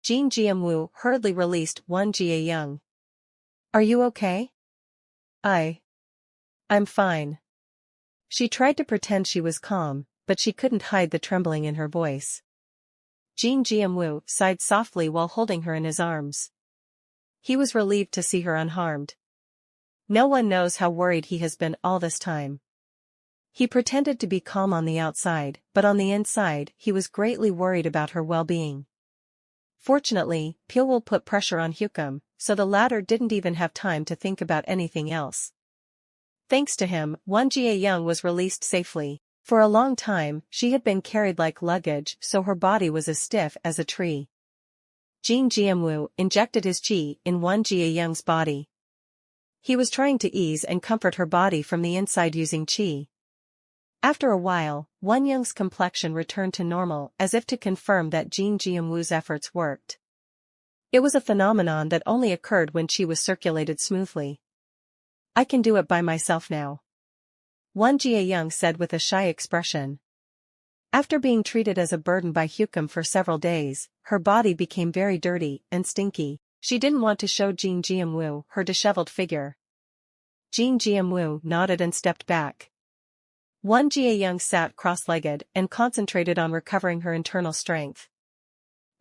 Jin Jianwu hurriedly released Wan Jiayang. Are you okay? I'm fine. She tried to pretend she was calm, but she couldn't hide the trembling in her voice. Jin Jianwu sighed softly while holding her in his arms. He was relieved to see her unharmed. No one knows how worried he has been all this time. He pretended to be calm on the outside, but on the inside he was greatly worried about her well-being. Fortunately, Pyeongwol put pressure on Hukum, so the latter didn't even have time to think about anything else. Thanks to him, Wan Jiayang was released safely. For a long time, she had been carried like luggage, so her body was as stiff as a tree. Jin Jianwu injected his qi in Wan Jiayang's body. He was trying to ease and comfort her body from the inside using qi. After a while, Wan Yang's complexion returned to normal, as if to confirm that Jin Jianwu's efforts worked. It was a phenomenon that only occurred when qi was circulated smoothly. I can do it by myself now, Wan Jiayang said with a shy expression. After being treated as a burden by Hukum for several days, her body became very dirty and stinky. She didn't want to show Jin Jianwu her disheveled figure. Jin Jianwu nodded and stepped back. Wan Jiayang sat cross-legged and concentrated on recovering her internal strength.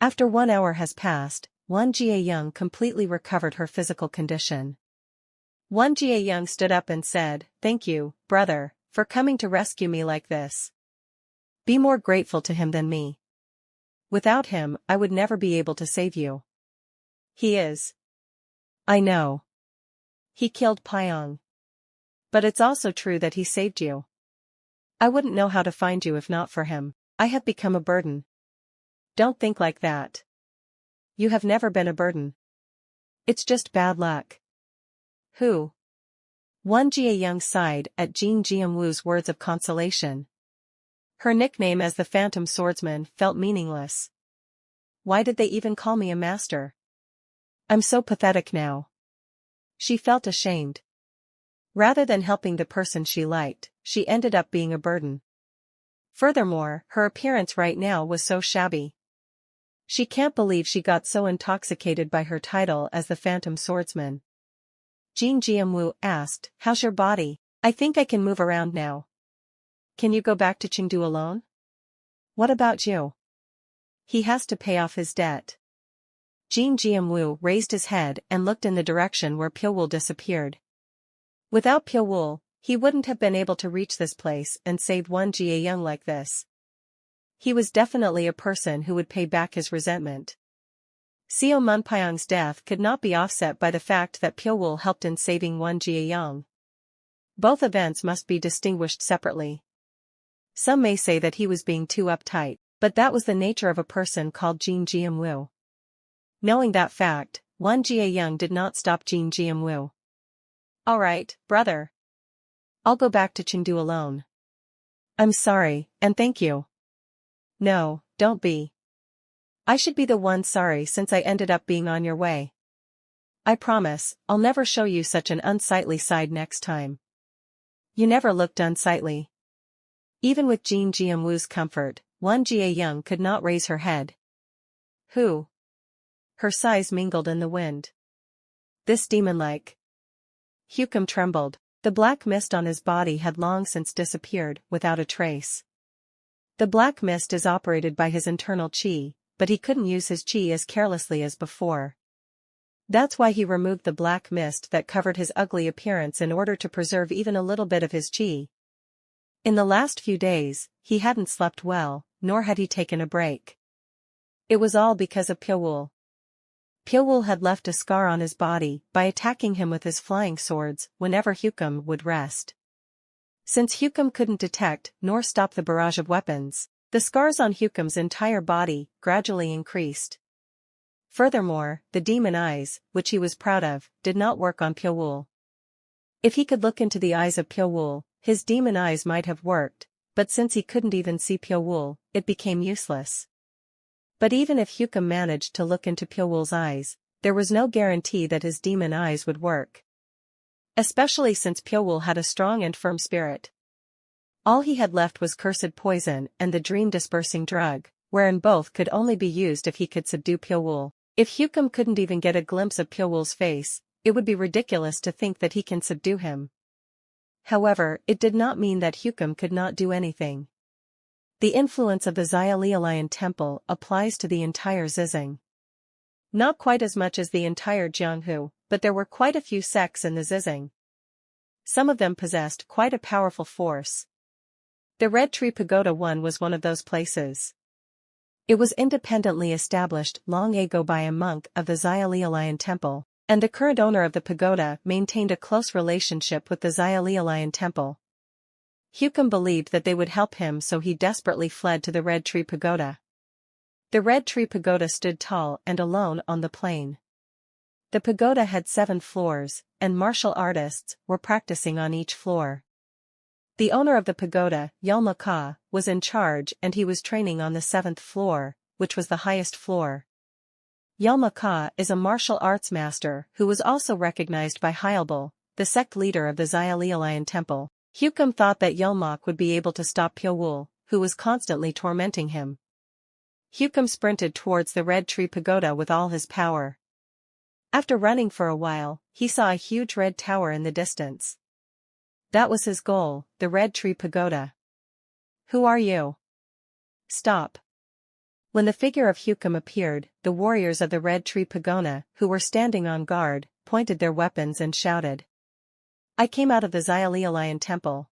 After 1 hour has passed, Wan Jiayang completely recovered her physical condition. Wan Jiayang stood up and said, "Thank you, brother, for coming to rescue me like this. Be more grateful to him than me. Without him, I would never be able to save you." He is. I know. He killed Pyong. But it's also true that he saved you. I wouldn't know how to find you if not for him. I have become a burden. Don't think like that. You have never been a burden. It's just bad luck. Who? Wan Jiayang sighed at Jin Jianwu's words of consolation. Her nickname as the Phantom Swordsman felt meaningless. Why did they even call me a master? I'm so pathetic now. She felt ashamed. Rather than helping the person she liked, she ended up being a burden. Furthermore, her appearance right now was so shabby. She can't believe she got so intoxicated by her title as the Phantom Swordsman. Jin Jianwu asked, "How's your body?" "I think I can move around now." "Can you go back to Chengdu alone?" "What about you?" "He has to pay off his debt." Jin Jianwu raised his head and looked in the direction where Pyeongwol disappeared. Without Pyeongwol, he wouldn't have been able to reach this place and save Wan Jiayang like this. He was definitely a person who would pay back his resentment. Seo Munpyeong's death could not be offset by the fact that Pyeongwol helped in saving Wan Jiayang. Both events must be distinguished separately. Some may say that he was being too uptight, but that was the nature of a person called Jin Jianwu. Knowing that fact, Wan Jiayang did not stop Jin Jianwu. "All right, brother. I'll go back to Chengdu alone." "I'm sorry, and thank you." "No, don't be. I should be the one sorry since I ended up being on your way. I promise, I'll never show you such an unsightly side next time." "You never looked unsightly." Even with Jin Jianwu's comfort, Wan Jiayang could not raise her head. "Who?" Her sighs mingled in the wind. "This demon-like." Hukum trembled. The black mist on his body had long since disappeared, without a trace. The black mist is operated by his internal qi, but he couldn't use his qi as carelessly as before. That's why he removed the black mist that covered his ugly appearance in order to preserve even a little bit of his qi. In the last few days, he hadn't slept well, nor had he taken a break. It was all because of Pyeongwol. Pyeongwol had left a scar on his body by attacking him with his flying swords whenever Hukum would rest. Since Hukum couldn't detect nor stop the barrage of weapons, the scars on Hukum's entire body gradually increased. Furthermore, the demon eyes, which he was proud of, did not work on Pyeongwol. If he could look into the eyes of Pyeongwol, his demon eyes might have worked, but since he couldn't even see Pyeongwol, it became useless. But even if Hukum managed to look into Pyeongwol's eyes, there was no guarantee that his demon eyes would work. Especially since Pyeongwol had a strong and firm spirit. All he had left was cursed poison and the dream-dispersing drug, wherein both could only be used if he could subdue Pyeongwol. If Hukum couldn't even get a glimpse of Pyowool's face, it would be ridiculous to think that he can subdue him. However, it did not mean that Hukum could not do anything. The influence of the Xiaolialayan temple applies to the entire Zizing. Not quite as much as the entire Jianghu, but there were quite a few sects in the Zizing. Some of them possessed quite a powerful force. The Red Tree Pagoda one was one of those places. It was independently established long ago by a monk of the Xiaolialayan temple, and the current owner of the pagoda maintained a close relationship with the Xiaolialayan temple. Hukum believed that they would help him, so he desperately fled to the Red Tree Pagoda. The Red Tree Pagoda stood tall and alone on the plain. The pagoda had 7 floors, and martial artists were practicing on each floor. The owner of the pagoda, Yalma Ka, was in charge, and he was training on the 7th floor, which was the highest floor. Yalma Ka is a martial arts master who was also recognized by Hyalbul, the sect leader of the Xiaolialayan temple. Hukum thought that Yalmak would be able to stop Pyowool, who was constantly tormenting him. Hukum sprinted towards the Red Tree Pagoda with all his power. After running for a while, he saw a huge red tower in the distance. That was his goal, the Red Tree Pagoda. Who are you? Stop. When the figure of Hukum appeared, the warriors of the Red Tree Pagoda, who were standing on guard, pointed their weapons and shouted. I came out of the Xiaolialayan temple.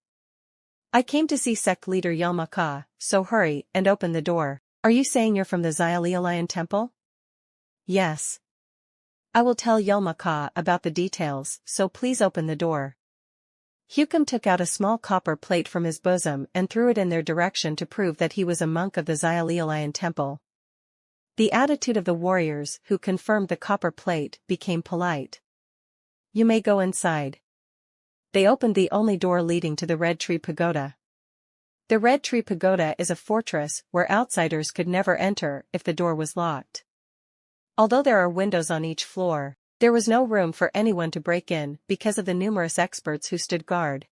I came to see sect leader Yalma Ka, so hurry and open the door. Are you saying you're from the Xiaolialayan temple? Yes. I will tell Yalma Ka about the details, so please open the door. Hukum took out a small copper plate from his bosom and threw it in their direction to prove that he was a monk of the Xiaolialayan temple. The attitude of the warriors who confirmed the copper plate became polite. You may go inside. They opened the only door leading to the Red Tree Pagoda. The Red Tree Pagoda is a fortress where outsiders could never enter if the door was locked. Although there are windows on each floor, there was no room for anyone to break in because of the numerous experts who stood guard.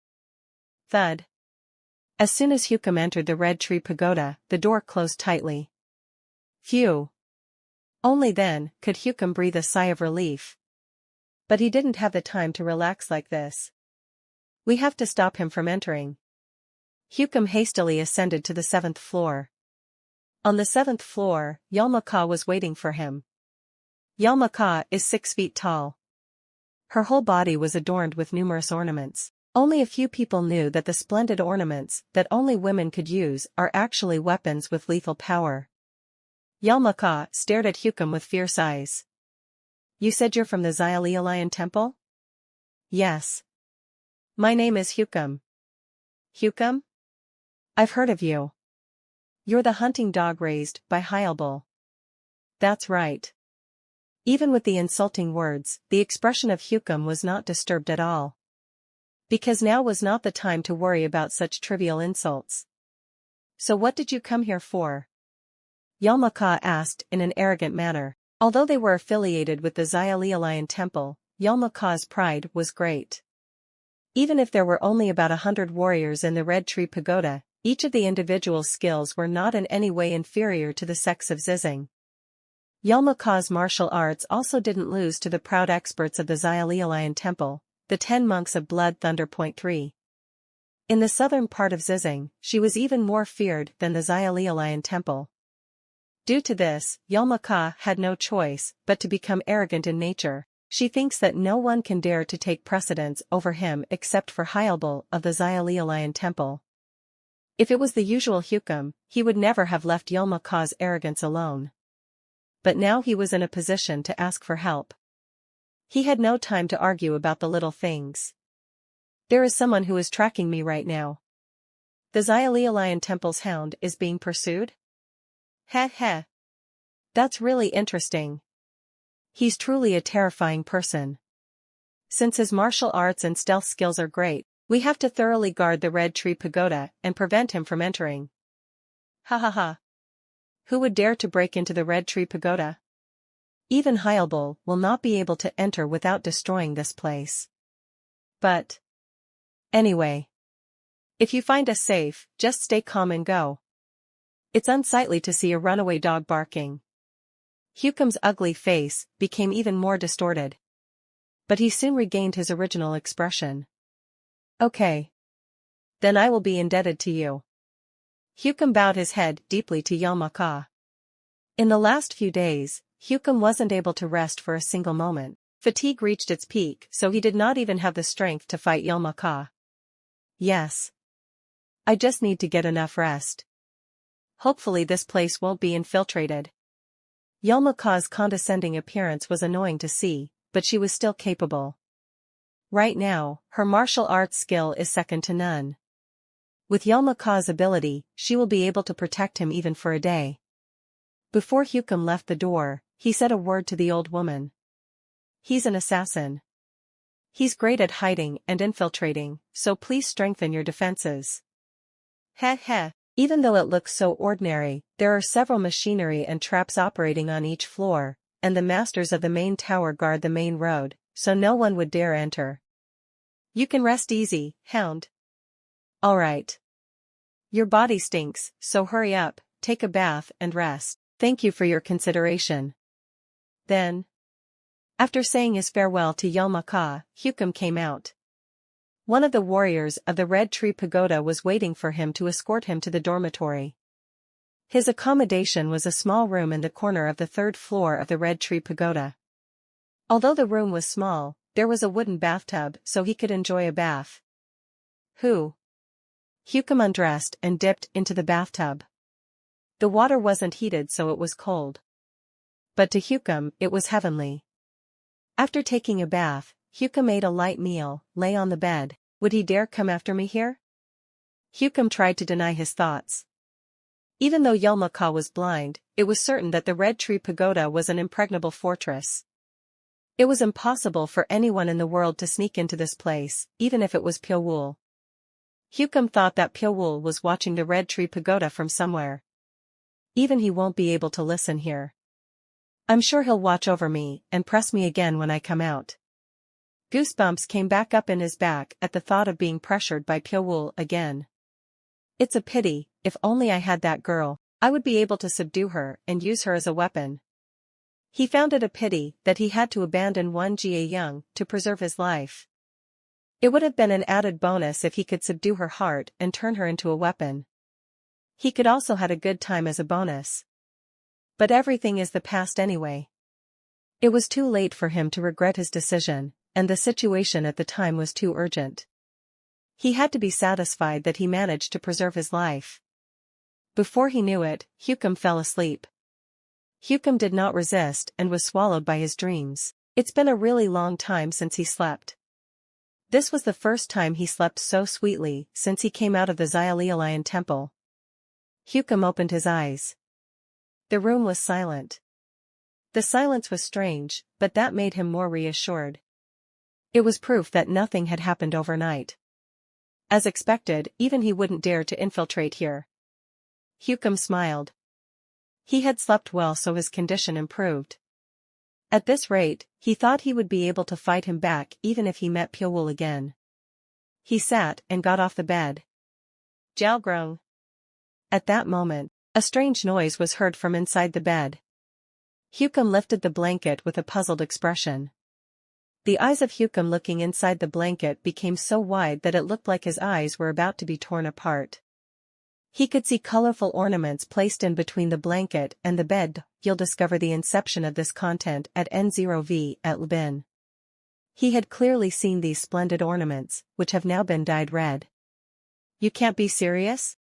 Thud. As soon as Hukum entered the Red Tree Pagoda, the door closed tightly. Phew. Only then could Hukum breathe a sigh of relief. But he didn't have the time to relax like this. We have to stop him from entering. Hukum hastily ascended to the 7th floor. On the 7th floor, Yalma Ka was waiting for him. Yalma Ka is 6 feet tall. Her whole body was adorned with numerous ornaments. Only a few people knew that the splendid ornaments that only women could use are actually weapons with lethal power. Yalma Ka stared at Hukum with fierce eyes. You said you're from the Xiaolialayan temple? Yes. My name is Hukum. Hukum? I've heard of you. You're the hunting dog raised by Hyalbul. That's right. Even with the insulting words, the expression of Hukum was not disturbed at all. Because now was not the time to worry about such trivial insults. So what did you come here for? Yalma Ka asked in an arrogant manner. Although they were affiliated with the Xiaolialayan temple, Yalma Ka's pride was great. Even if there were only about 100 warriors in the Red Tree Pagoda, each of the individual skills were not in any way inferior to the sects of Zizing. Yalma Ka's martial arts also didn't lose to the proud experts of the Xiaolialayan temple, the 10 monks of Blood Thunder. 3. In the southern part of Zizing, she was even more feared than the Xiaolialayan temple. Due to this, Yalma Ka had no choice but to become arrogant in nature. She thinks that no one can dare to take precedence over him except for Hyalbul of the Xiaolialayan temple. If it was the usual Hukum, he would never have left Yalma Ka's arrogance alone. But now he was in a position to ask for help. He had no time to argue about the little things. There is someone who is tracking me right now. The Xiaolialayan temple's hound is being pursued? Heh heh. That's really interesting. He's truly a terrifying person. Since his martial arts and stealth skills are great, we have to thoroughly guard the Red Tree Pagoda and prevent him from entering. Ha ha ha. Who would dare to break into the Red Tree Pagoda? Even Hyalbul will not be able to enter without destroying this place. But anyway, if you find us safe, just stay calm and go. It's unsightly to see a runaway dog barking. Hukum's ugly face became even more distorted. But he soon regained his original expression. Okay. Then I will be indebted to you. Hukum bowed his head deeply to Yelmaka. In the last few days, Hukum wasn't able to rest for a single moment. Fatigue reached its peak, so he did not even have the strength to fight Yelmaka. Yes. I just need to get enough rest. Hopefully this place won't be infiltrated. Yelmaka's condescending appearance was annoying to see, but she was still capable. Right now, her martial arts skill is second to none. With Yelmaka's ability, she will be able to protect him even for a day. Before Hukum left the door, he said a word to the old woman. He's an assassin. He's great at hiding and infiltrating, so please strengthen your defenses. Heh heh. Even though it looks so ordinary, there are several machinery and traps operating on each floor, and the masters of the main tower guard the main road, so no one would dare enter. You can rest easy, Hound. Alright. Your body stinks, so hurry up, take a bath and rest. Thank you for your consideration. Then, after saying his farewell to Yelmaka, Hukum came out. One of the warriors of the Red Tree Pagoda was waiting for him to escort him to the dormitory. His accommodation was a small room in the corner of the third floor of the Red Tree Pagoda. Although the room was small, there was a wooden bathtub so he could enjoy a bath. Hukum undressed and dipped into the bathtub. The water wasn't heated so it was cold. But to Hukum it was heavenly. After taking a bath, Hukum ate a light meal, lay on the bed. Would he dare come after me here? Hukum tried to deny his thoughts. Even though Yelmaka was blind, it was certain that the Red Tree Pagoda was an impregnable fortress. It was impossible for anyone in the world to sneak into this place, even if it was Pyowool. Hukum thought that Pyowool was watching the Red Tree Pagoda from somewhere. Even he won't be able to listen here. I'm sure he'll watch over me and press me again when I come out. Goosebumps came back up in his back at the thought of being pressured by Pyowool again. It's a pity, if only I had that girl, I would be able to subdue her and use her as a weapon. He found it a pity that he had to abandon Jia Young to preserve his life. It would have been an added bonus if he could subdue her heart and turn her into a weapon. He could also had a good time as a bonus. But everything is the past anyway. It was too late for him to regret his decision, and the situation at the time was too urgent. He had to be satisfied that he managed to preserve his life. Before he knew it, Hukum fell asleep. Hukum did not resist and was swallowed by his dreams. It's been a really long time since he slept. This was the first time he slept so sweetly since he came out of the Xiaolialayan temple. Hukum opened his eyes. The room was silent. The silence was strange, but that made him more reassured. It was proof that nothing had happened overnight. As expected, even he wouldn't dare to infiltrate here. Hukum smiled. He had slept well so his condition improved. At this rate, he thought he would be able to fight him back even if he met Pyowool again. He sat and got off the bed. Jalgrung. At that moment, a strange noise was heard from inside the bed. Hukum lifted the blanket with a puzzled expression. The eyes of Hukum looking inside the blanket became so wide that it looked like his eyes were about to be torn apart. He could see colorful ornaments placed in between the blanket and the bed. You'll discover the inception of this content at N0V at Lubin. He had clearly seen these splendid ornaments, which have now been dyed red. You can't be serious?